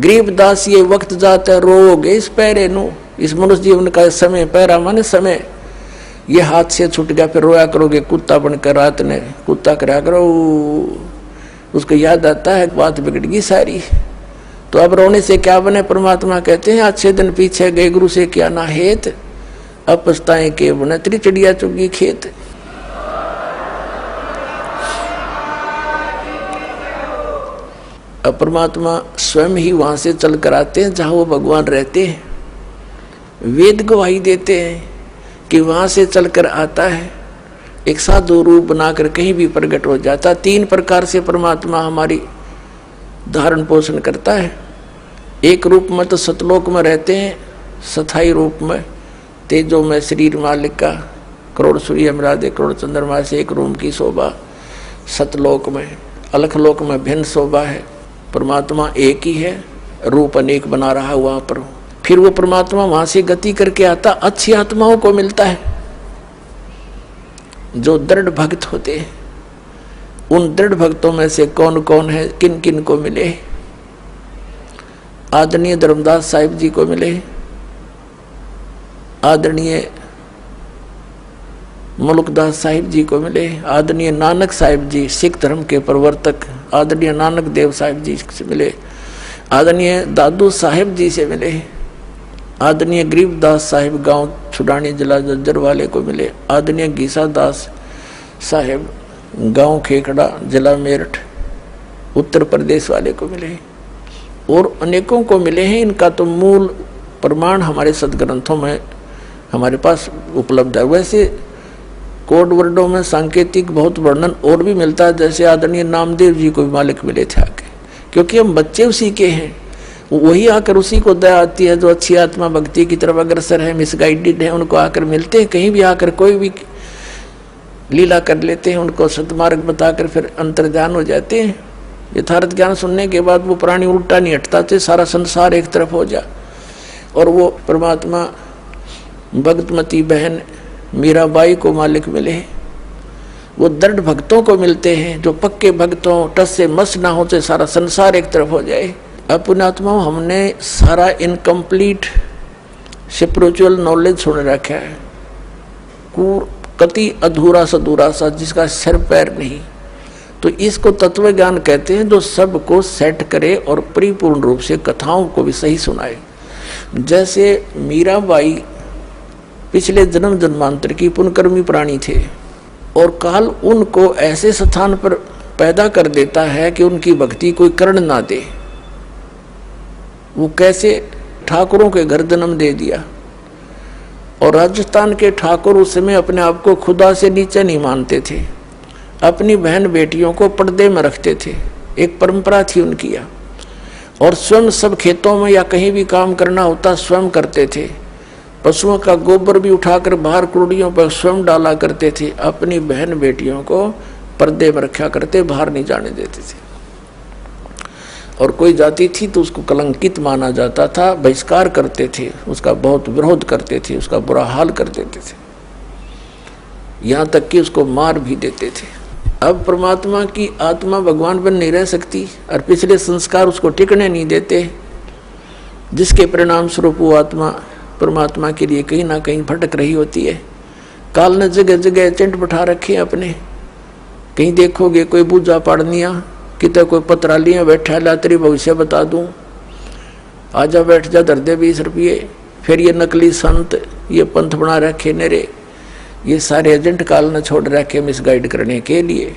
गरीबदास ये वक्त जाता रोग इस पैरे नु, इस मनुष्य जीवन का समय, पैरा माने समय, ये हाथ से छूट गया फिर रोया करोगे कुत्ता बनकर, रात ने कुत्ता करा करो, उसको याद आता है बात बिगड़ गई सारी। तो अब रोने से क्या बने? परमात्मा कहते हैं अच्छे दिन पीछे गए गुरु से क्या ना हेत, अब पछताएं के बने तेरी चिड़िया चुगी खेत। अब परमात्मा स्वयं ही वहां से चल कर आते हैं जहां वो भगवान रहते हैं, वेद गवाही देते हैं कि वहां से चलकर आता है, एक साधु रूप बनाकर कहीं भी प्रकट हो जाता। 3 प्रकार से परमात्मा हमारी धारण पोषण करता है। एक रूप में तो सतलोक में रहते हैं, स्थायी रूप में तेजो में शरीर मालिक का, करोड़ सूर्य मिला करोड़ चंद्रमा से एक रूम की शोभा सतलोक में। अलखलोक में भिन्न शोभा है, परमात्मा एक ही है, रूप अनेक बना रहा है वहां पर। फिर वो परमात्मा वहां से गति करके आता, अच्छी आत्माओं को मिलता है जो दृढ़ भक्त होते हैं। उन दृढ़ भक्तों में से कौन कौन है, किन किन को मिले? आदरणीय धर्मदास साहिब जी को मिले, आदरणीय मुल्कदास साहिब जी को मिले, आदरणीय नानक साहिब जी सिख धर्म के प्रवर्तक, आदरणीय नानक देव साहिब जी से मिले, आदरणीय दादू साहिब जी से मिले, आदरणीय गरीबदास साहिब गांव छुडानी जिला जज्जर वाले को मिले, आदरणीय गीसा दास साहिब गांव खेखड़ा जिला मेरठ उत्तर प्रदेश वाले को मिले, और अनेकों को मिले हैं। इनका तो मूल प्रमाण हमारे सदग्रंथों में हमारे पास उपलब्ध है। वैसे कोड वर्डों में सांकेतिक बहुत वर्णन और भी मिलता है, जैसे आदरणीय नामदेव जी को भी मालिक मिले थे आके, क्योंकि हम बच्चे उसी के हैं, वही आकर उसी को दया आती है जो अच्छी आत्मा भक्ति की तरफ अग्रसर है, मिसगाइडेड है, उनको आकर मिलते हैं। कहीं भी आकर कोई भी लीला कर लेते हैं, उनको सतमार्ग बताकर फिर अंतर्ध्यान हो जाते हैं। यथार्थ ज्ञान सुनने के बाद वो प्राणी उल्टा नहीं हटता थे, सारा संसार एक तरफ हो जा। और वो परमात्मा भगतमती बहन मीराबाई को मालिक मिले। वो दृढ़ भक्तों को मिलते हैं जो पक्के भक्तों, टस से मस ना होते सारा संसार एक तरफ हो जाए। अपनात्मा हमने सारा इनकम्प्लीट स्पिरिचुअल नॉलेज सुन रखा है, कति अधूरा सधूरा सा जिसका सिर पैर नहीं। तो इसको तत्व ज्ञान कहते हैं, जो सबको सेट करे और परिपूर्ण रूप से कथाओं को भी सही सुनाए। जैसे मीराबाई पिछले जन्म जन्मांतर की पुण्यकर्मी प्राणी थे, और काल उनको ऐसे स्थान पर पैदा कर देता है कि उनकी भक्ति कोई कर्ण ना दे। वो कैसे ठाकुरों के घर जन्म दे दिया, और राजस्थान के ठाकुर उस समय अपने आप को खुदा से नीचे नहीं मानते थे, अपनी बहन बेटियों को पर्दे में रखते थे, एक परंपरा थी उनकी। और स्वयं सब खेतों में या कहीं भी काम करना होता स्वयं करते थे, पशुओं का गोबर भी उठाकर बाहर कुड़ियों पर स्वयं डाला करते थे, अपनी बहन बेटियों को पर्दे में रखा करते, बाहर नहीं जाने देते थे। और कोई जाती थी तो उसको कलंकित माना जाता था, बहिष्कार करते थे, उसका बहुत विरोध करते थे, उसका बुरा हाल कर देते थे, यहाँ तक कि उसको मार भी देते थे। अब परमात्मा की आत्मा भगवान बन नहीं रह सकती, और पिछले संस्कार उसको टिकने नहीं देते, जिसके परिणाम स्वरूप वो आत्मा परमात्मा के लिए कहीं ना कहीं भटक रही होती है। काल ने जगह जगह एजेंट बैठा रखे अपने, कहीं देखोगे कोई पूजा पाड़निया, कितने कोई पत्रालियाँ बैठा ला तेरी भविष्य बता दूँ, आजा बैठ जा धर दे 20 रुपये। फिर ये नकली संत, ये पंथ बना रखे नेरे, ये सारे एजेंट काल ने छोड़ रखे मिसगाइड करने के लिए।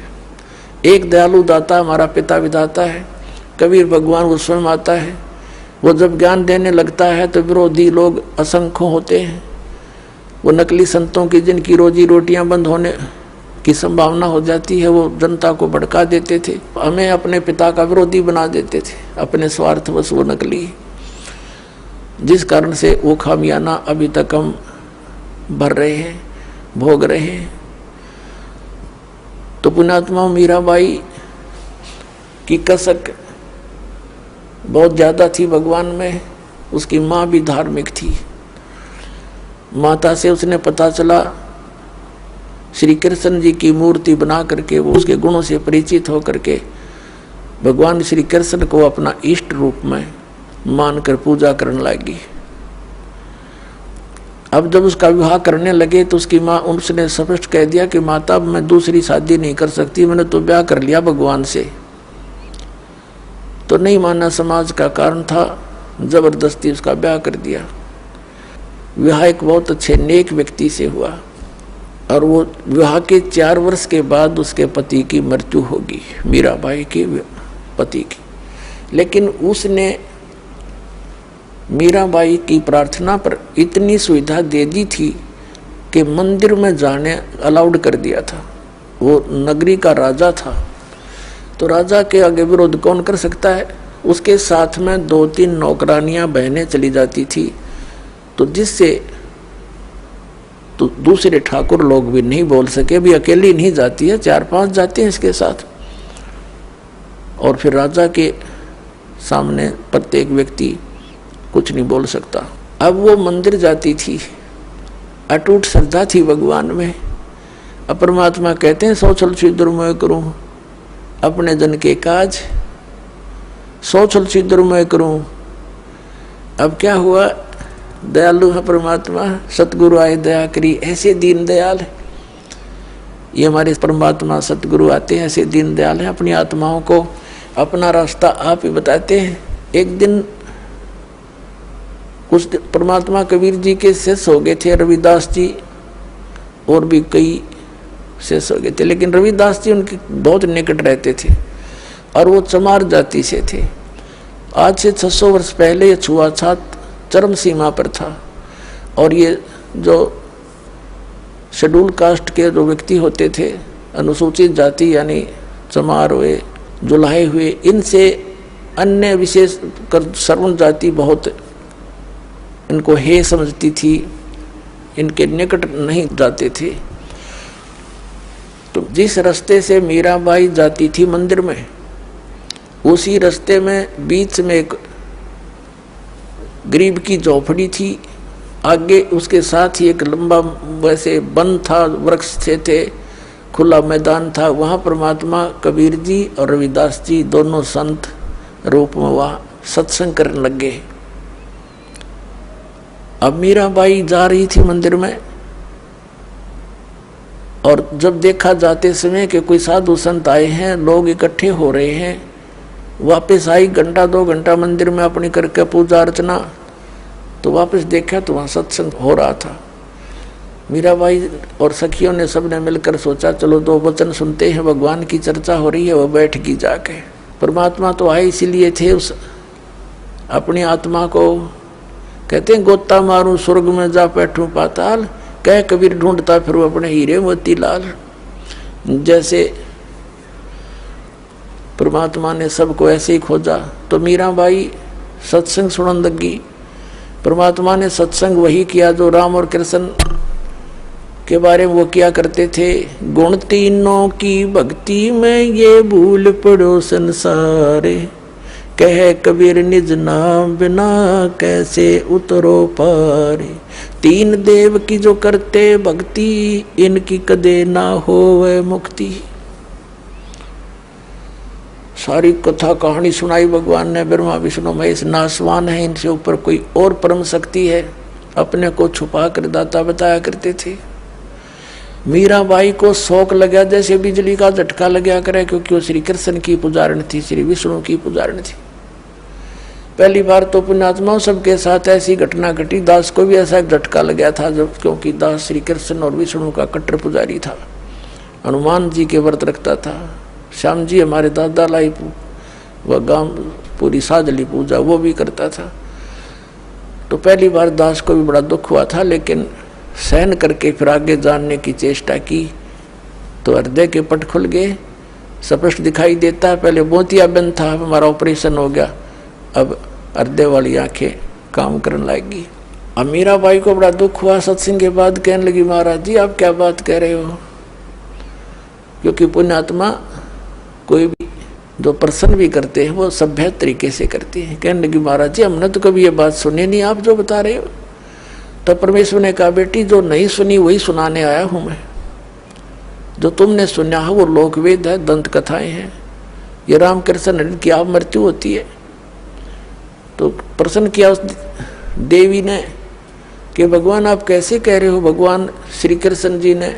एक दयालु दाता हमारा पिता विधाता है, कबीर भगवान वो स्वयं आता है। वो जब ज्ञान देने लगता है तो विरोधी लोग असंख्य होते हैं। वो नकली संतों की जिनकी रोजी रोटियां बंद होने की संभावना हो जाती है, वो जनता को भड़का देते थे, हमें अपने पिता का विरोधी बना देते थे, अपने स्वार्थवश वो नकली, जिस कारण से वो खामियाना अभी तक हम भर रहे हैं, भोग रहे हैं। तो पुण्यात्मा मीराबाई की कसक बहुत ज़्यादा थी भगवान में। उसकी माँ भी धार्मिक थी। माता से उसने पता चला, श्री कृष्ण जी की मूर्ति बना करके वो उसके गुणों से परिचित होकर के भगवान श्री कृष्ण को अपना इष्ट रूप में मानकर पूजा करने लगी। अब जब उसका विवाह करने लगे तो उसकी माँ उसने स्पष्ट कह दिया कि माता मैं दूसरी शादी नहीं कर सकती, मैंने तो ब्याह कर लिया भगवान से। तो नहीं माना, समाज का कारण था, जबरदस्ती उसका ब्याह कर दिया। विवाह एक बहुत अच्छे नेक व्यक्ति से हुआ और वो विवाह के 4 वर्ष के बाद उसके पति की मृत्यु होगी, मीराबाई के पति की। लेकिन उसने मीराबाई की प्रार्थना पर इतनी सुविधा दे दी थी कि मंदिर में जाने अलाउड कर दिया था। वो नगरी का राजा था, तो राजा के आगे विरोध कौन कर सकता है। उसके साथ में 2-3 नौकरानियां बहनें चली जाती थी, तो जिससे तो दूसरे ठाकुर लोग भी नहीं बोल सके, भी अकेली नहीं जाती है, 4-5 जाते हैं इसके साथ। और फिर राजा के सामने प्रत्येक व्यक्ति कुछ नहीं बोल सकता। अब वो मंदिर जाती थी, अटूट श्रद्धा थी भगवान में। अब परमात्मा कहते हैं सौछल छिद्र मैं करूं अपने जन के काज, सौछल छिद्र मैं करूं। अब क्या हुआ, दयालु है परमात्मा, सतगुरु आए दया करी, ऐसे दीन दयाल है ये हमारे परमात्मा। सतगुरु आते हैं ऐसे दीन दयाल हैं, अपनी आत्माओं को अपना रास्ता आप ही बताते हैं। एक दिन कुछ परमात्मा कबीर जी के शिष्य हो गए थे, रविदास जी और भी कई शिष्य हो गए थे, लेकिन रविदास जी उनके बहुत निकट रहते थे और वो चमार जाति से थे। आज से 600 वर्ष पहले ये छुआछूत चरम सीमा पर था और ये जो शेड्यूल कास्ट के जो व्यक्ति होते थे, अनुसूचित जाति यानी चमार हुए, जुलाहे हुए, इनसे अन्य विशेष कर सर्वण जाति बहुत इनको हे समझती थी, इनके निकट नहीं जाते थे। तो जिस रास्ते से मीराबाई जाती थी मंदिर में, उसी रास्ते में बीच में एक गरीब की झोपड़ी थी, आगे उसके साथ ही एक लंबा वैसे वन था, वृक्ष थे, खुला मैदान था। वहाँ परमात्मा कबीर जी और रविदास जी दोनों संत रूप में वहाँ सत्संग करने लग गए। अब मीराबाई जा रही थी मंदिर में और जब देखा जाते समय कि कोई साधु संत आए हैं, लोग इकट्ठे हो रहे हैं, वापस आई 1-2 घंटा मंदिर में अपनी करके पूजा अर्चना, तो वापस देखा तो वहाँ सत्संग हो रहा था। मीराबाई और सखियों ने सबने मिलकर सोचा चलो 2 वचन सुनते हैं, भगवान की चर्चा हो रही है। वो बैठ गई जाके। परमात्मा तो आए इसीलिए थे, उस अपनी आत्मा को कहते हैं गोता मारूं स्वर्ग में जा बैठूं पाताल, कह कबीर ढूंढता फिर अपने हीरे मोती लाल। जैसे परमात्मा ने सबको ऐसे ही खोजा, तो मीराबाई सत्संग सुनने लगी। परमात्मा ने सत्संग वही किया जो राम और कृष्ण के बारे में वो किया करते थे। गुण तीनों की भक्ति में ये भूल पड़ो संसारे, कह कबीर निज नाम बिना कैसे उतरो पारे। 3 देव की जो करते भक्ति, इनकी कदे ना होवे मुक्ति। सारी कथा कहानी सुनाई भगवान ने। ब्रह्मा विष्णु महेश नासवान है, इनसे ऊपर कोई और परम शक्ति है, अपने को छुपा कर दाता बताया करते थे। मीराबाई को शौक लगा जैसे बिजली का झटका लगा करे, क्योंकि वो श्री कृष्ण की पुजारण थी, श्री विष्णु की पुजारण थी। पहली बार तो पुण्यात्माओं सबके साथ ऐसी घटना घटी। दास को भी ऐसा झटका लगा था, जब क्योंकि दास श्री कृष्ण और विष्णु का कट्टर पुजारी था, हनुमान जी के व्रत रखता था। श्याम जी हमारे दादा लाई वह गांव पूरी साजली पूजा वो भी करता था। तो पहली बार दास को भी बड़ा दुख हुआ था, लेकिन सहन करके फिर आगे जानने की चेष्टा की तो हृदय के पट खुल गए, स्पष्ट दिखाई देता है। पहले मोतियाबिंद था, हमारा ऑपरेशन हो गया, अब हृदय वाली आंखें काम करने लगेगी। अब मीराबाई को बड़ा दुख हुआ। सत्संग के बाद कहने लगी महाराज जी आप क्या बात कह रहे हो, क्योंकि पुण्यात्मा कोई भी जो प्रसन्न भी करते हैं वो सभ्य तरीके से करते हैं। कहने लगी महाराज जी हमने तो कभी ये बात सुनी नहीं, आप जो बता रहे हो। तो परमेश्वर ने कहा बेटी जो नहीं सुनी वही सुनाने आया हूं मैं। जो तुमने सुना है वो लोकवेद है, दंत कथाएं हैं। ये रामकृष्ण की आप मृत्यु होती है, तो प्रश्न किया उस देवी ने कि भगवान आप कैसे कह रहे हो। भगवान श्री कृष्ण जी ने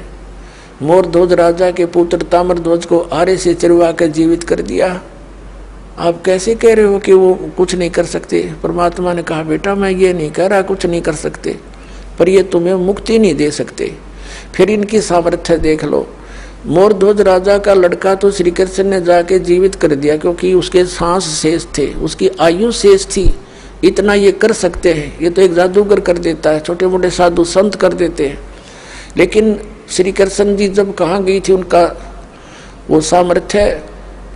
मोरध्वज राजा के पुत्र ताम्रध्वज को आरे से चिरवा कर जीवित कर दिया, आप कैसे कह रहे हो कि वो कुछ नहीं कर सकते। परमात्मा ने कहा बेटा मैं ये नहीं कह रहा कुछ नहीं कर सकते, पर ये तुम्हें मुक्ति नहीं दे सकते। फिर इनकी सामर्थ्य देख लो। मोरध्वज राजा का लड़का तो श्री कृष्ण ने जाके जीवित कर दिया क्योंकि उसके सांस शेष थे, उसकी आयु शेष थी, इतना ये कर सकते हैं। ये तो एक जादूगर कर देता है, छोटे मोटे साधु संत कर देते हैं। लेकिन श्री कृष्ण जी जब कहाँ गई थी उनका वो सामर्थ्य,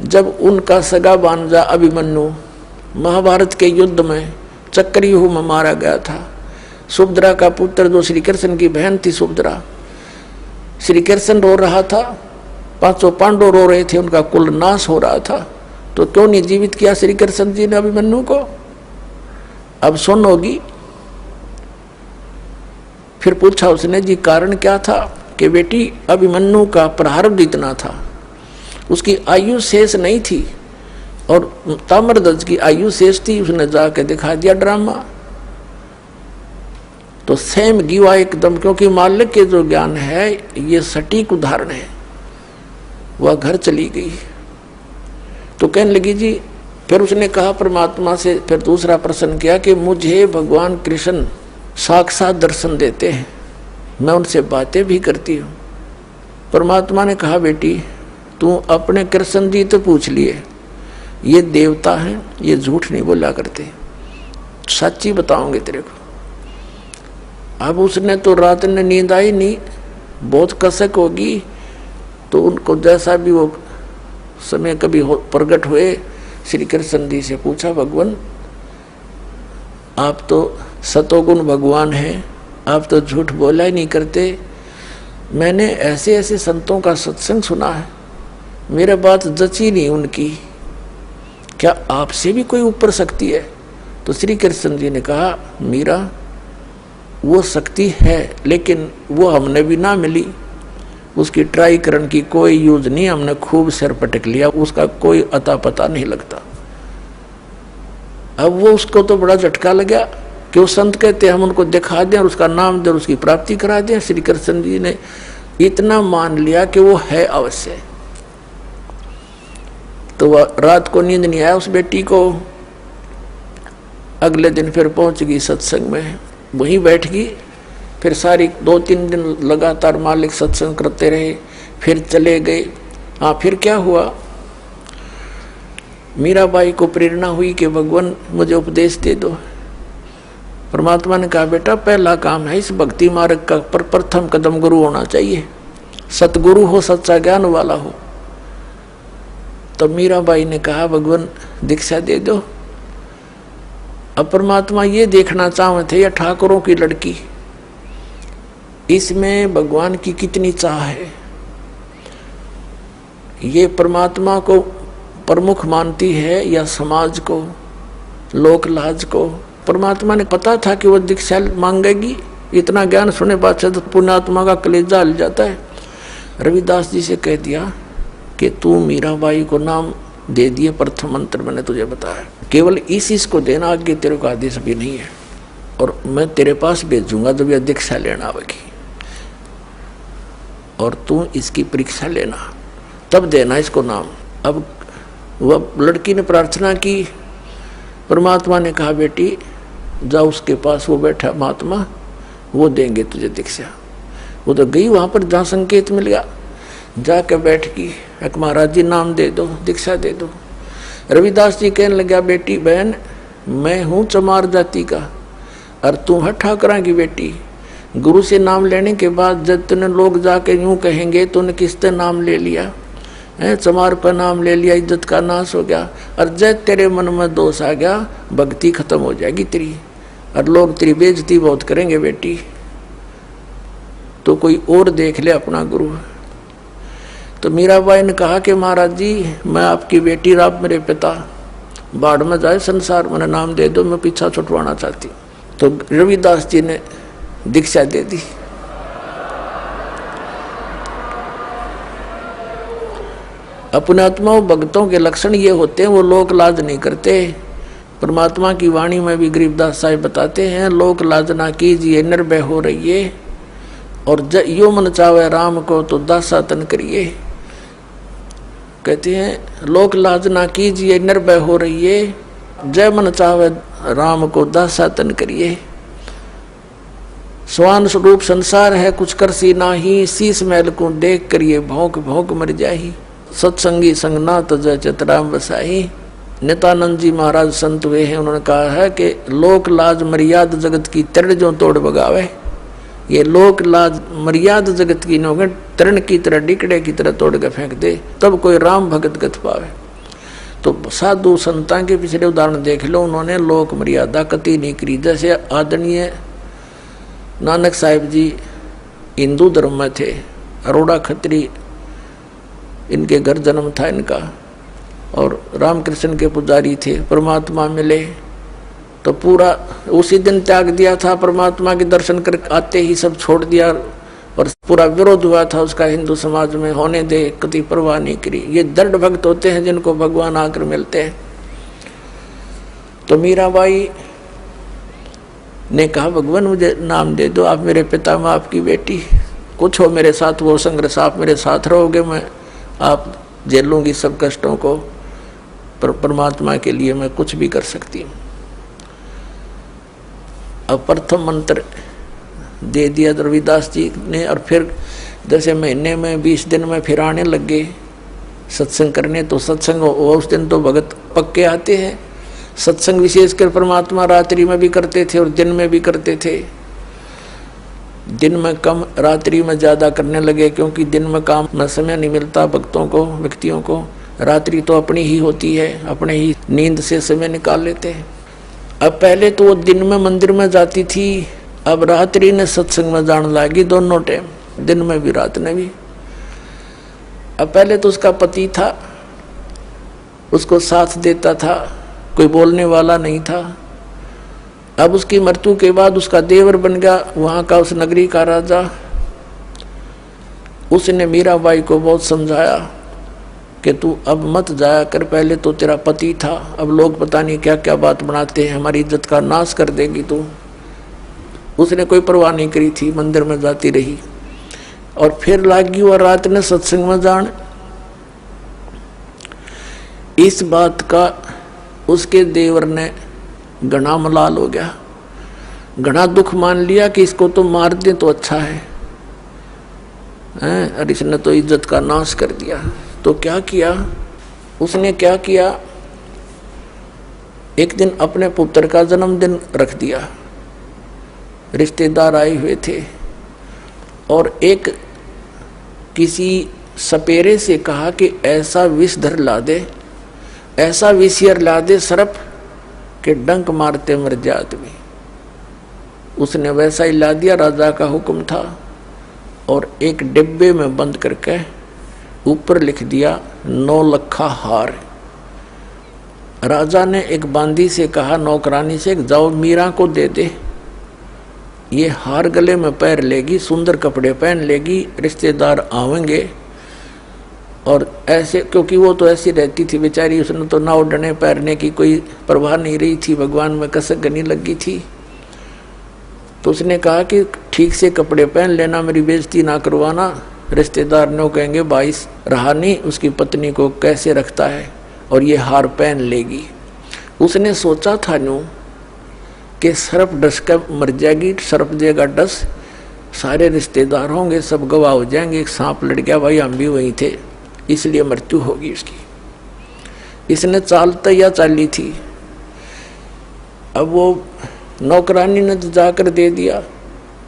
जब उनका सगा भांजा अभिमन्यु महाभारत के युद्ध में चक्रव्यूह में मारा गया था। सुभद्रा का पुत्र जो श्री कृष्ण की बहन थी सुभद्रा, श्री कृष्ण रो रहा था, पांचों पांडव रो रहे थे, उनका कुल नाश हो रहा था, तो क्यों नहीं जीवित किया श्री कृष्ण जी ने अभिमन्यु को। अब सुन होगी। फिर पूछा उसने जी कारण क्या था कि बेटी अभिमन्यु का प्रारब्ध इतना था, उसकी आयु शेष नहीं थी और ताम्रध्वज की आयु शेष थी। उसने जाके दिखा दिया ड्रामा, तो सेम गिवा एकदम, क्योंकि मालिक के जो ज्ञान है ये सटीक उदाहरण है। वह घर चली गई तो कहने लगी जी, फिर उसने कहा परमात्मा से, फिर दूसरा प्रश्न किया कि मुझे भगवान कृष्ण साक्षात दर्शन देते हैं, मैं उनसे बातें भी करती हूँ। परमात्मा ने कहा बेटी तू अपने कृष्ण जी तो पूछ लिए, ये देवता हैं, ये झूठ नहीं बोला करते, सच्ची बताओगे तेरे को। अब उसने तो रात में नींद आई नहीं, बहुत कसक होगी, तो उनको जैसा भी वो समय कभी प्रकट हुए श्री कृष्ण जी से पूछा भगवान आप तो सतोगुण भगवान हैं, आप तो झूठ बोला ही नहीं करते। मैंने ऐसे ऐसे संतों का सत्संग सुना है, मेरे बात जची नहीं उनकी, क्या आपसे भी कोई ऊपर शक्ति है। तो श्री कृष्ण जी ने कहा मीरा वो शक्ति है, लेकिन वो हमने भी ना मिली, उसकी ट्राई करने की कोई यूज नहीं, हमने खूब सिर पटक लिया, उसका कोई अता पता नहीं लगता। अब वो उसको तो बड़ा झटका लगा कि वो संत कहते हम उनको दिखा दें और उसका नाम दें, उसकी प्राप्ति करा दें। श्री कृष्ण जी ने इतना मान लिया कि वो है अवश्य। तो वह रात को नींद नहीं आया उस बेटी को। अगले दिन फिर पहुंच गई सत्संग में, वहीं बैठ गई। फिर सारी 2-3 दिन लगातार मालिक सत्संग करते रहे, फिर चले गए। हाँ फिर क्या हुआ, मीराबाई को प्रेरणा हुई कि भगवान मुझे उपदेश दे दो। परमात्मा ने कहा बेटा पहला काम है इस भक्ति मार्ग का प्रथम कदम गुरु होना चाहिए, सतगुरु हो, सच्चा ज्ञान वाला हो। तो मीराबाई ने कहा भगवान दीक्षा दे दो। अब परमात्मा ये देखना चाहते थे, या ठाकुरों की लड़की, इसमें भगवान की कितनी चाह है। ये परमात्मा को प्रमुख मानती है या समाज को, लोक लाज को। परमात्मा ने पता था कि वो दीक्षा मांगेगी, इतना ज्ञान सुने बाद से तो पुण्यात्मा का कलेजा हिल जाता है। रविदास जी से कह दिया कि तू मीराबाई को नाम दे दिए, प्रथम मंत्र मैंने तुझे बताया, केवल इस को देना, आगे तेरे को आदेश भी नहीं है, और मैं तेरे पास भेजूंगा जब यह दीक्षा लेना आवेगी, और तू इसकी परीक्षा लेना, तब देना इसको नाम। अब वह लड़की ने प्रार्थना की, परमात्मा ने कहा बेटी जा उसके पास, वो बैठा महात्मा, वो देंगे तुझे दीक्षा। वो तो गई वहां पर जहाँ संकेत मिल गया, जाकर बैठ गई, एक महाराज जी नाम दे दो, दीक्षा दे दो। रविदास जी कहने लगा बेटी बहन मैं हूँ चमार जाति का और तू है ठाकरा की बेटी। गुरु से नाम लेने के बाद जब तूने लोग जाके यूं कहेंगे तूने किससे नाम ले लिया है, चमार पर नाम ले लिया, इज्जत का नाश हो गया, और जब तेरे मन में दोष आ गया भक्ति खत्म हो जाएगी तेरी, और लोग तेरी बेइज्जती बहुत करेंगे बेटी, तो कोई और देख ले अपना गुरु। तो मीराबाई ने कहा कि महाराज जी मैं आपकी बेटी, आप मेरे पिता, बाढ़ में जाए संसार, मैंने नाम दे दो, मैं पीछा छुटवाना चाहती। तो रविदास जी ने दीक्षा दे दी। अपने आत्माओं भक्तों के लक्षण ये होते हैं, वो लोक लाज नहीं करते, परमात्मा की वाणी में भी गरीबदास साहिब बताते हैं, लोक लाजना कीजिए निर्भय हो रहिए, और यो मन चावे राम को तो दासा तन करिए। कहते हैं लोक लाजना कीजिए निर्भय हो रहिए, जय मन चावे राम को दासा तन करिए। स्वान स्वरूप संसार है कुछ कर सी नाही, शीस महल को देख करिए भौंक भौंक मर जाही। सत्संगी संग ना तजय चितराम बसाही। नित्यानंद जी महाराज संत हुए हैं, उन्होंने कहा है कि लोक लाज मर्याद जगत की तरण जो तोड़ बगावे। ये लोक लाज मर्याद जगत की नौगे तरण की तरह डिकड़े की तरह तोड़ के फेंक दे, तब कोई राम भगत गत पावे। तो साधु संतां के पिछले उदाहरण देख लो, उन्होंने लोक मर्यादा कति नहीं करी। जैसे आदरणीय नानक साहिब जी हिंदू धर्म में थे, अरोड़ा खत्री इनके घर जन्म था इनका, और रामकृष्ण के पुजारी थे। परमात्मा मिले तो पूरा उसी दिन त्याग दिया था, परमात्मा के दर्शन कर आते ही सब छोड़ दिया, और पूरा विरोध हुआ था उसका हिंदू समाज में, होने दे, कति परवाह नहीं करी। ये दृढ़ भक्त होते हैं जिनको भगवान आकर मिलते हैं। तो मीराबाई ने कहा भगवान मुझे नाम दे दो, आप मेरे पिता मैं आपकी बेटी, कुछ हो मेरे साथ वो संघर्ष, आप मेरे साथ रहोगे, मैं आप झेलूंगी सब कष्टों को, पर परमात्मा के लिए मैं कुछ भी कर सकती हूँ। अब प्रथम मंत्र दे दिया रविदास जी ने, और फिर जैसे महीने में 20 दिन में फिर आने लग गए सत्संग करने। तो सत्संग उस दिन तो भगत पक्के आते हैं। सत्संग विशेषकर परमात्मा रात्रि में भी करते थे और दिन में भी करते थे। दिन में कम, रात्रि में ज़्यादा करने लगे, क्योंकि दिन में काम में समय नहीं मिलता भक्तों को, व्यक्तियों को। रात्रि तो अपनी ही होती है, अपने ही नींद से समय निकाल लेते हैं। अब पहले तो वो दिन में मंदिर में जाती थी, अब रात्रि ने सत्संग में जाने लगी, दोनों टाइम, दिन में भी रात में भी। अब पहले तो उसका पति था, उसको साथ देता था, कोई बोलने वाला नहीं था। अब उसकी मृत्यु के बाद उसका देवर बन गया वहाँ का उस नगरी का राजा। उसने मीराबाई को बहुत समझाया कि तू अब मत जाया कर, पहले तो तेरा पति था, अब लोग पता नहीं क्या क्या बात बनाते हैं, हमारी इज्जत का नाश कर देगी तू। उसने कोई परवाह नहीं करी थी, मंदिर में जाती रही। और फिर लागी और रात ने सत्संग में जान। इस बात का उसके देवर ने घना मलाल हो गया, घना दुख मान लिया कि इसको तो मार दे तो अच्छा है, और इसने तो इज्जत का नाश कर दिया। तो क्या किया उसने, क्या किया, एक दिन अपने पुत्र का जन्मदिन रख दिया, रिश्तेदार आए हुए थे, और एक किसी सपेरे से कहा कि ऐसा विषधर ला दे, ऐसा विषयर ला दे सर्प के डंक मारते मर जाए आदमी। उसने वैसा ही ला दिया, राजा का हुक्म था, और एक डिब्बे में बंद करके ऊपर लिख दिया 9 लखा हार। राजा ने एक बांदी से कहा, नौकरानी से, जाओ मीरा को दे दे, ये हार गले में पैर लेगी, सुंदर कपड़े पहन लेगी, रिश्तेदार आवेंगे। और ऐसे, क्योंकि वो तो ऐसी रहती थी बेचारी, उसने तो ना उड़ने पैरने की कोई परवाह नहीं रही थी, भगवान में कसक गनी लगी थी। तो उसने कहा कि ठीक से कपड़े पहन लेना, मेरी बेइज्जती ना करवाना, रिश्तेदार ने कहेंगे भाई रहा नहीं उसकी पत्नी को कैसे रखता है, और ये हार पहन लेगी। उसने सोचा था न्यू कि सर्प डस कर मर जाएगी, सर्प देगा डस, सारे रिश्तेदार होंगे, सब गवाह हो जाएंगे, एक सांप लड़ गया, भाई हम भी वहीं थे, इसलिए मृत्यु होगी उसकी। इसने चाल तैयार चाली थी। अब वो नौकरानी ने जाकर दे दिया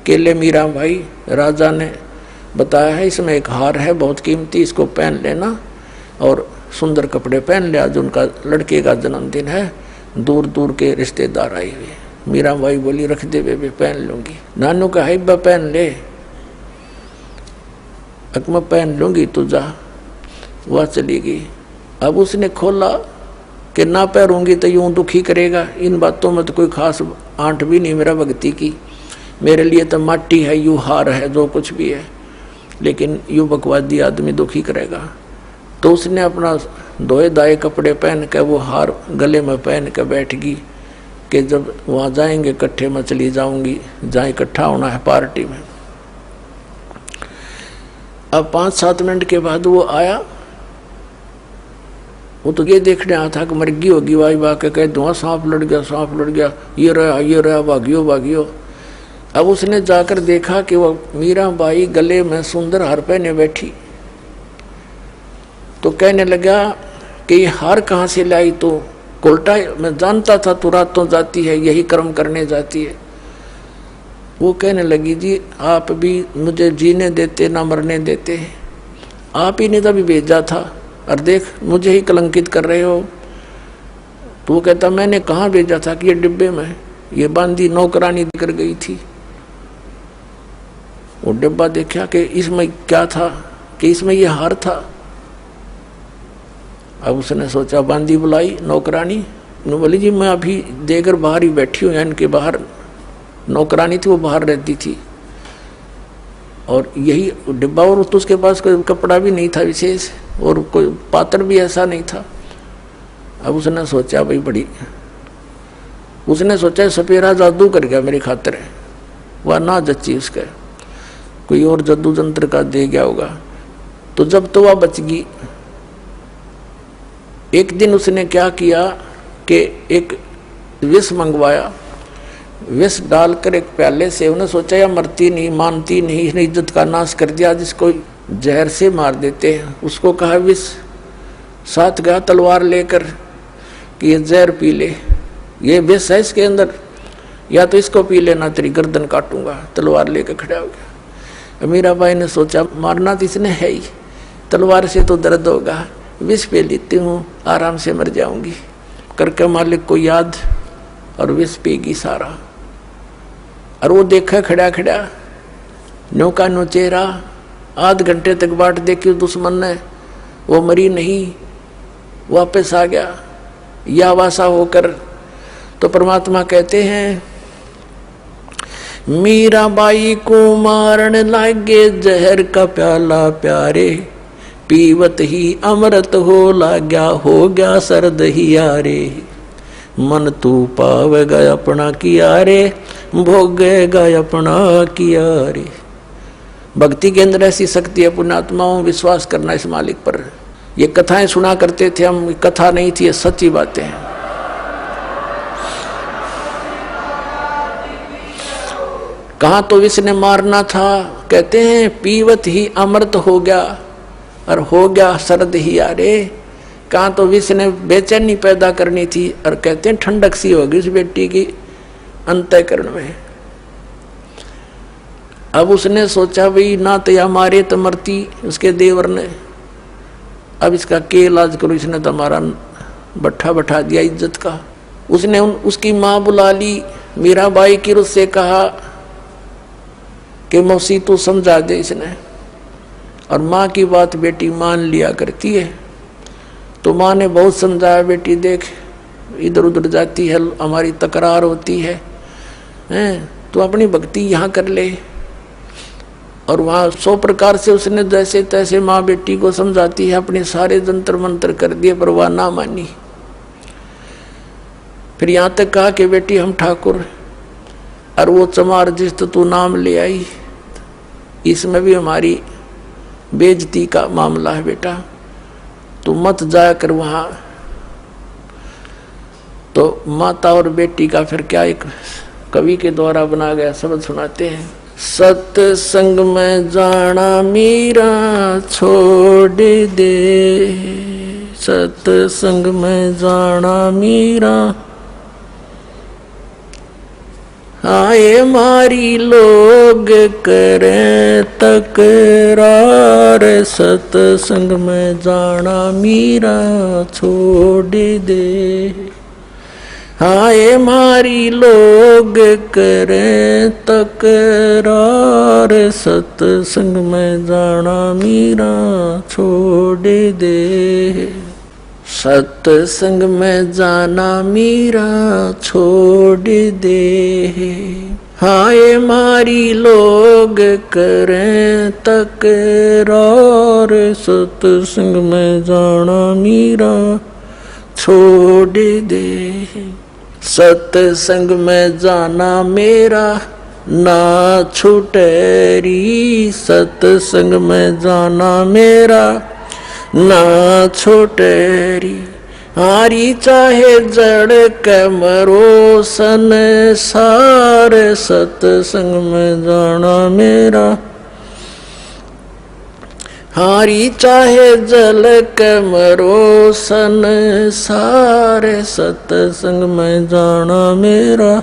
कि ले मीरा भाई, राजा ने बताया है इसमें एक हार है बहुत कीमती, इसको पहन लेना, और सुंदर कपड़े पहन ले, आज उनका लड़के का जन्मदिन है, दूर दूर के रिश्तेदार आए हुए। मीरा भाई बोली रख दे बेबे, पहन लूंगी। नानू का हाइबा पहन ले, अकमा पहन लूंगी, तू जा। वह चली गई। अब उसने खोला कि ना पहनूंगी तो यूं दुखी करेगा, इन बातों में तो कोई खास आंट भी नहीं मेरा भक्ति की, मेरे लिए तो माटी है, यूं हार है, जो कुछ भी है, लेकिन यूं बकवादी आदमी दुखी करेगा। तो उसने अपना धोए दाए कपड़े पहन के वो हार गले में पहन के बैठ गई कि जब वहाँ जाएंगे इकट्ठे में चली जाऊंगी, जहाँ इकट्ठा होना है पार्टी में। अब 5-7 मिनट के बाद वो आया। वो तो ये देखने आया था कि मर्गी होगी, वाई वाह के कह दूँ सांप लड़ गया, सांप लड़ गया, ये रहा भागियो भागियो। अब उसने जाकर देखा कि वो मीराबाई गले में सुंदर हार पहने बैठी। तो कहने लगा कि ये हार कहाँ से लाई? तो कोल्टा मैं जानता था तू रातों जाती है, यही कर्म करने जाती है। वो कहने लगी जी आप भी मुझे जीने देते ना मरने देते, आप ही ने तभी भेजा था और देख मुझे ही कलंकित कर रहे हो। तो वो कहता मैंने कहाँ भेजा था कि ये डिब्बे में ये बांधी नौकरानी कर गई थी। वो डिब्बा देखा कि इसमें क्या था, कि इसमें ये हार था। अब उसने सोचा बांदी बुलाई नौकरानी, बोली जी मैं अभी देकर बाहर ही बैठी हूँ, इनके बाहर नौकरानी थी वो बाहर रहती थी और यही डिब्बा, और तो उसके पास कोई कपड़ा भी नहीं था विशेष और कोई पात्र भी ऐसा नहीं था। अब उसने सोचा भाई बड़ी, उसने सोचा सपेरा जादू कर गया मेरी खातिर, वह ना जच्ची उसका, कोई और जादू जंत्र का दे गया होगा। तो जब तो वह बच गई। एक दिन उसने क्या किया कि एक विष मंगवाया, विष डालकर एक प्याले से, उन्हें सोचा या मरती नहीं, मानती नहीं, इसने इज्जत का नाश कर दिया, जिसको जहर से मार देते हैं। उसको कहा विष, साथ गया तलवार लेकर कि ये जहर पी ले, ये विष है इसके अंदर, या तो इसको पी लेना तेरी गर्दन काटूंगा। तलवार लेकर खड़ा हो गया। मीराबाई ने सोचा मारना तो इसने है ही, तलवार से तो दर्द होगा, विष पे लेती हूँ आराम से मर जाऊंगी। करके मालिक को याद और विष पीगी सारा। और वो देखा खड़ा खड़ा नो का नो चेहरा, आध घंटे तक बाट देखी दुश्मन ने, वो मरी नहीं, वापस आ गया या वासा होकर। तो परमात्मा कहते हैं मीराबाई को मारन लागे जहर का प्याला प्यारे, पीवत ही अमृत हो लाग्या, हो गया सर्द ही यारे। मन तू पावेगा अपना किया रे, भोगेगा अपना किया रे। भक्ति के अंदर ऐसी शक्ति है पुण्यात्माओं, विश्वास करना इस मालिक पर। ये कथाएं सुना करते थे हम, कथा नहीं थी, ये सच्ची बातें हैं। कहाँ तो विष ने मारना था, कहते हैं पीवत ही अमृत हो गया और हो गया सर्द ही यारे। कहाँ तो विष ने बेचैनी पैदा करनी थी और कहते हैं ठंडक सी होगी उस बेटी की अंतःकरण में। अब उसने सोचा भाई ना तो या मारे तो मरती उसके देवर ने, अब इसका के इलाज करो, इसने तो हमारा बट्ठा बैठा दिया इज्जत का। उसने उसकी माँ बुला ली मीराबाई की, उससे कहा कि मौसी तू समझा दे इसने। और माँ की बात बेटी मान लिया करती है। तो माँ ने बहुत समझाया, बेटी देख इधर उधर जाती है, हमारी तकरार होती है, तो अपनी भक्ति यहाँ कर ले। और वहाँ 100 प्रकार से उसने जैसे तैसे माँ बेटी को समझाती है, अपने सारे जंतर मंत्र कर दिए पर वह ना मानी। फिर यहाँ तक कहा कि बेटी हम ठाकुर, और वो चमार जिस तो तू नाम ले आई, इसमें भी हमारी बेइज्जती का मामला है बेटा, तू मत जाया कर वहाँ। तो माता और बेटी का फिर क्या एक कवि के द्वारा बना गया शब्द सुनाते हैं। सत्संग में जाना मीरा छोड़ दे, सत्संग में जाना मीरा, आए मारी लोग करें तकरार, सत्संग में जाना मीरा छोड़ दे। आए मारी लोग करें तकरार, सत्संग में जाना मीरा छोड़ दे। सत्संग में जाना मीरा छोड़ दे। हाय मारी लोग करें तकरार, सत्संग में जाना मीरा छोड़ दे। सत्संग में जाना मेरा ना छूटेरी, सत्संग में जाना मेरा ना छूटेरी। हारी चाहे जड़ के मरो संसार, सत्संग में जाना मेरा। हारी चाहे जल के मरो संसार, सत्संग में जाना मेरा।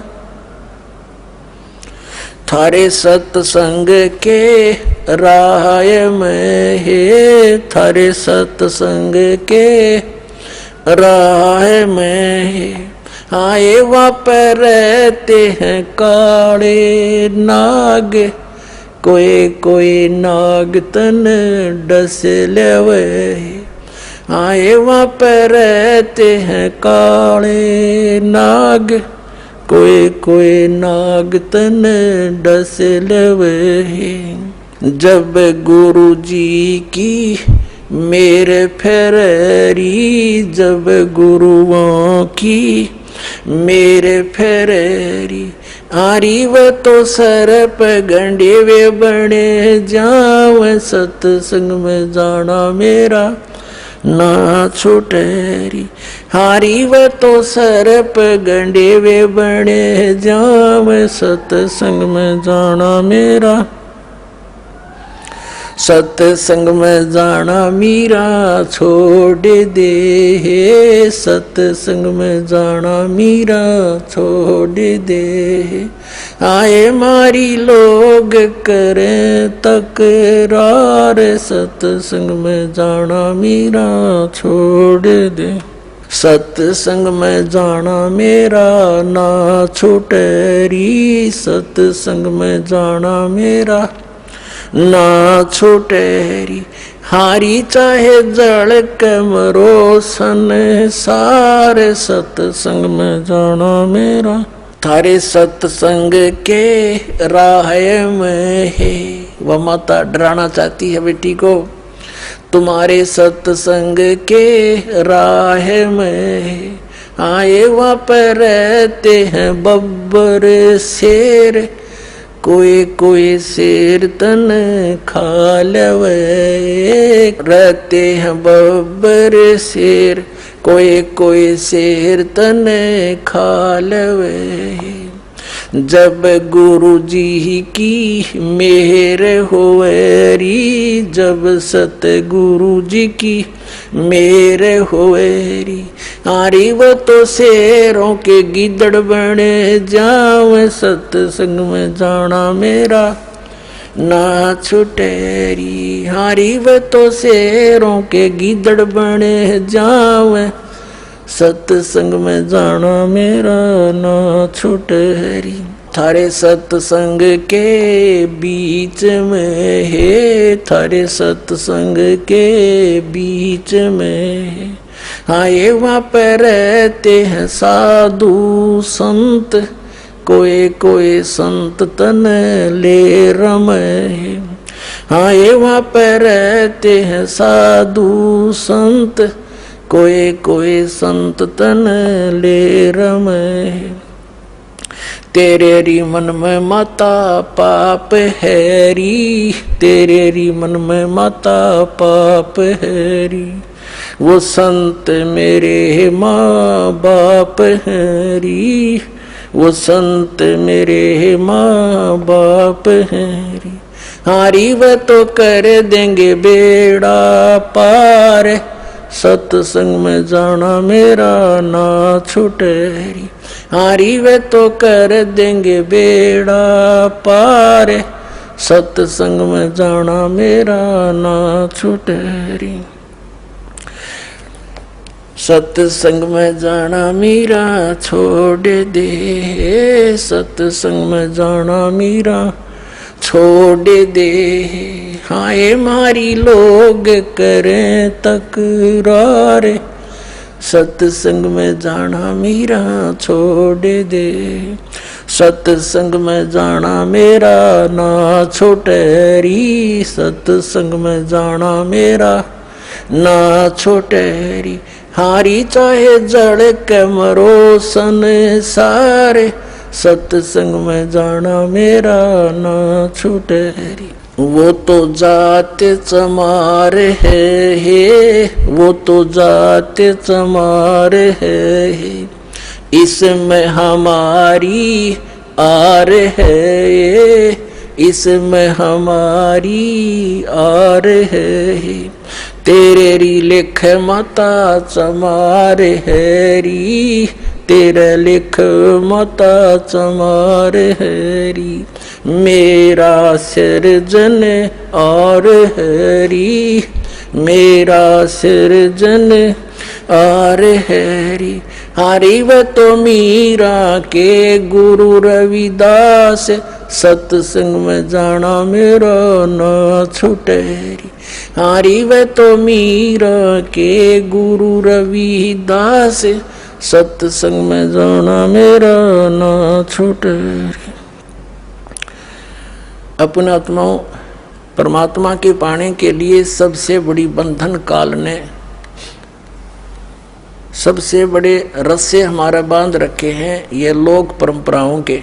थारे सत्संग के राह में है, थारे सत्संग के राह में है। आए वहाँ पर रहते हैं काले नाग, कोई कोई नाग तन डस लेवे। आए वहाँ पर रहते हैं काले नाग, कोई कोई नाग तन डस लेवे। जब गुरु जी की मेरे फेरी, जब गुरुओं की मेरे फेरी। आरी व तो सर पे गंडे वे बने जाव, सत्संग में जाना मेरा ना छूटेरी। हारी व तो सर पे गंडे वे बने जाव, सत्संग में जाना मेरा। सत्संग में जाना मीरा छोड़ दे, सत्संग में जाना मीरा छोड़ दे। आए मारी लोग करें तकरार, सत्संग में जाना मीरा छोड़ दे। सत्संग में जाना मेरा ना छूटेरी, सत्संग में जाना मेरा ना छूटेरी। हारी चाहे जड़ के मरो संसार, सत्संग में जाना मेरा। थारे सत्संग के राह में है। वह माता डराना चाहती है बेटी को, तुम्हारे सत्संग के राह में आए वहाँ पर रहते हैं बब्बर शेर, कोई कोई शेर तन खा लेवे। रहते हैं बब्बर शेर, कोई कोई शेर तन खा लेवे। जब गुरु जी की मेहर होवेरी, जब सतगुरु जी की मेहर होवेरी। आरी वो तो शेरों के गिदड़ बने जावे, सत्संग में जाना मेरा ना छुटेरी। हारी वो तो शेरों के गिदड़ बने जावे, सत्संग में जाना मेरा ना छुटेरी। थारे सत्संग के बीच में है, थारे सत्संग के बीच में आए वहाँ पर रहते हैं साधु संत, कोई कोई संत तन ले रमे। आए वहाँ पर रहते हैं साधु संत, कोई कोई संत तन ले रमे। तेरे री मन में माता पाप है री, तेरे री मन में माता पाप है री। वो संत मेरे माँ बाप है री, वो संत मेरे माँ बाप है री। हारी वह तो कर देंगे बेड़ा पार, सत्संग में जाना मेरा ना छुटेरी। हारी वे तो कर देंगे बेड़ा पार, सत्संग में जाना मेरा ना छुटेरी। सत्संग में जाना मेरा छोड़ दे, सत्संग में जाना मेरा छोड़ दे। हाय मारी लोग करें तकरार, सत्संग में जाना मीरा छोड़ दे, सत्संग में जाना मेरा ना छोटे री, सत्संग में जाना मेरा ना छोटे री। हारी चाहे जड़ के मरो संसारे, सत्संग में जाना मेरा ना छूटे री। वो तो जाते चमारे है, वो तो जाते चमारे है, इसमें हमारी आर है, इसमें हमारी आर है। तेरे री लिख माता चमारे हैरी, तेरे लिख माता चमारे हैरी। मेरा सिरजन और हैरी, मेरा सिरजन और हैरी। हरि व तो मीरा के गुरु रविदास, सत्संग में जाना मेरा न छुटेरी। हरि व तो मीरा के गुरु रविदास, सत्संग में जाना मेरा न छुटेरी। अपने आत्माओं, परमात्मा के पाने के लिए सबसे बड़ी बंधन काल ने, सबसे बड़े रस्से हमारा बांध रखे हैं ये लोक परंपराओं के।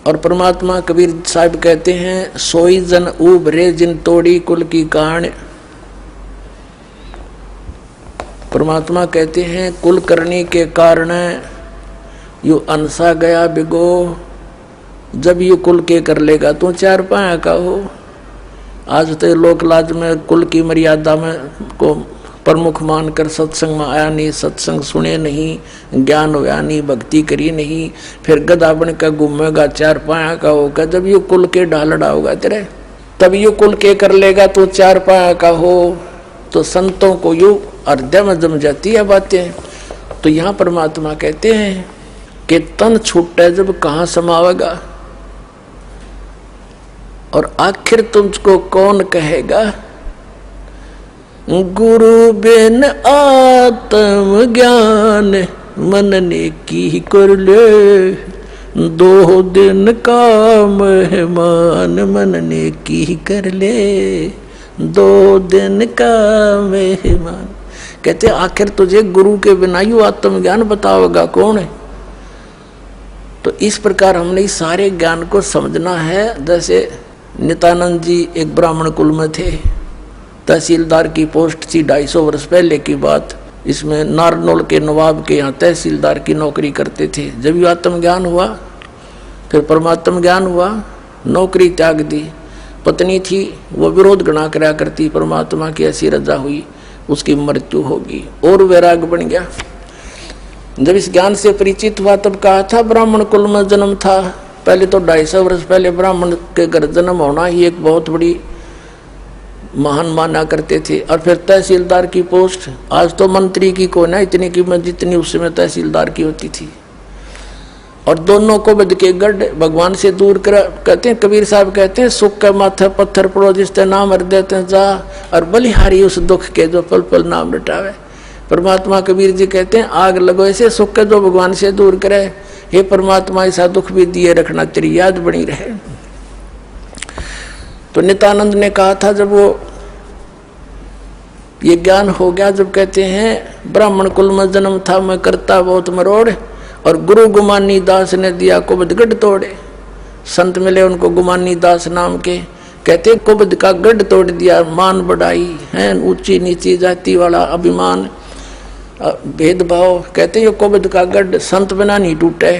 और परमात्मा कबीर साहब कहते हैं, सोई जन उभरे जिन तोड़ी कुल की कान। परमात्मा कहते हैं कुल करने के कारण यू अनसा गया बिगो, जब यू कुल के कर लेगा तो चार पाया का हो। आज तो लोक लाज में कुल की मर्यादा में को प्रमुख मानकर सत्संग में आया नहीं, सत्संग सुने नहीं, ज्ञान होया नहीं, भक्ति करी नहीं, फिर गधा बन का घूमेगा, चार पाया का होगा। जब यू कुल के ढालड़ा होगा तेरे, तब यू कुल के कर लेगा तो चार पाया का हो। तो संतों को यू हृदय में जम जाती है बातें। तो यहाँ परमात्मा कहते हैं कि तन छूटे जब कहाँ समावेगा, और आखिर तुझको कौन कहेगा। गुरु बिन आत्म ज्ञान मन ने की कर ले, दो दिन का मेहमान मन ने की कर ले, दो दिन का मेहमान। कहते आखिर तुझे गुरु के बिना यू आत्म ज्ञान बताओगा कौन है। तो इस प्रकार हमने इस सारे ज्ञान को समझना है। जैसे नित्यानंद जी एक ब्राह्मण कुल में थे, तहसीलदार की पोस्ट थी, 250 वर्ष पहले की बात। इसमें नारनौल के नवाब के यहाँ तहसीलदार की नौकरी करते थे। जब ये आत्म ज्ञान हुआ, फिर परमात्म ज्ञान हुआ, नौकरी त्याग दी। पत्नी थी, वो विरोध गणा करा करती, परमात्मा की ऐसी रजा हुई, उसकी मृत्यु होगी और वैराग बन गया। जब इस ज्ञान से परिचित हुआ तब कहा था ब्राह्मण कुल में जन्म था। पहले तो 250 वर्ष पहले ब्राह्मण के घर जन्म होना ही एक बहुत बड़ी महान माना करते थे। और फिर तहसीलदार की पोस्ट, आज तो मंत्री की को ना इतनी कीमत जितनी उस समय तहसीलदार की होती थी। और दोनों को बद के गढ़ भगवान से दूर कर, कहते हैं कबीर साहब कहते हैं, सुख के माथे पत्थर पड़ो जिसते नाम हर देते हैं जा, और बलिहारी उस दुख के जो पल पल नाम रटावे। परमात्मा कबीर जी कहते हैं आग लगो ऐसे सुख के जो भगवान से दूर करे। हे परमात्मा ऐसा दुख भी दिए रखना, तेरी याद बनी रहे। तो नित्यानंद ने कहा था जब वो ये ज्ञान हो गया, जब कहते हैं ब्राह्मण कुल में जन्म था मैं करता बहुत मरोड़, और गुरु गुमानी दास ने दिया कुबद गढ़ तोड़े। संत मिले उनको गुमानी दास नाम के, कहते कुबद का गढ़ तोड़ दिया। मान बढ़ाई है, ऊंची नीची जाति वाला अभिमान भेदभाव, कहते ये कुबद का गढ़ संत बिना नहीं टूटे।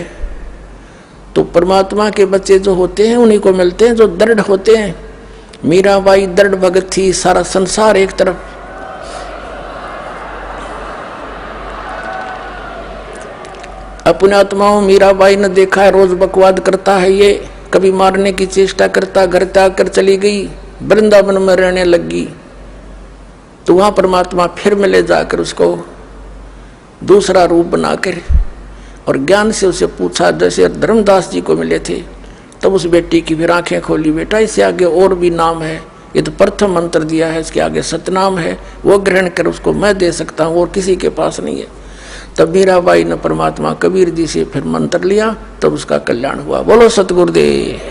तो परमात्मा के बच्चे जो होते हैं उन्हीं को मिलते हैं जो दृढ़ होते हैं। मीराबाई दृढ़ भगत थी, सारा संसार एक तरफ। अपने आत्माओं मीराबाई ने देखा है रोज बकवाद करता है ये, कभी मारने की चेष्टा करता, घर त्याग कर चली गई, वृंदावन में रहने लगी। तो वहां परमात्मा फिर मिले जाकर उसको दूसरा रूप बनाकर, और ज्ञान से उसे पूछा, जैसे धर्मदास जी को मिले थे। तब उस बेटी की फिर आंखें खोली, बेटा इससे आगे और भी नाम है, ये तो प्रथम मंत्र दिया है, इसके आगे सतनाम है, वो ग्रहण कर, उसको मैं दे सकता हूँ और किसी के पास नहीं है। तब मीराबाई ने परमात्मा कबीर जी से फिर मंत्र लिया, तब उसका कल्याण हुआ। बोलो सतगुरुदेव।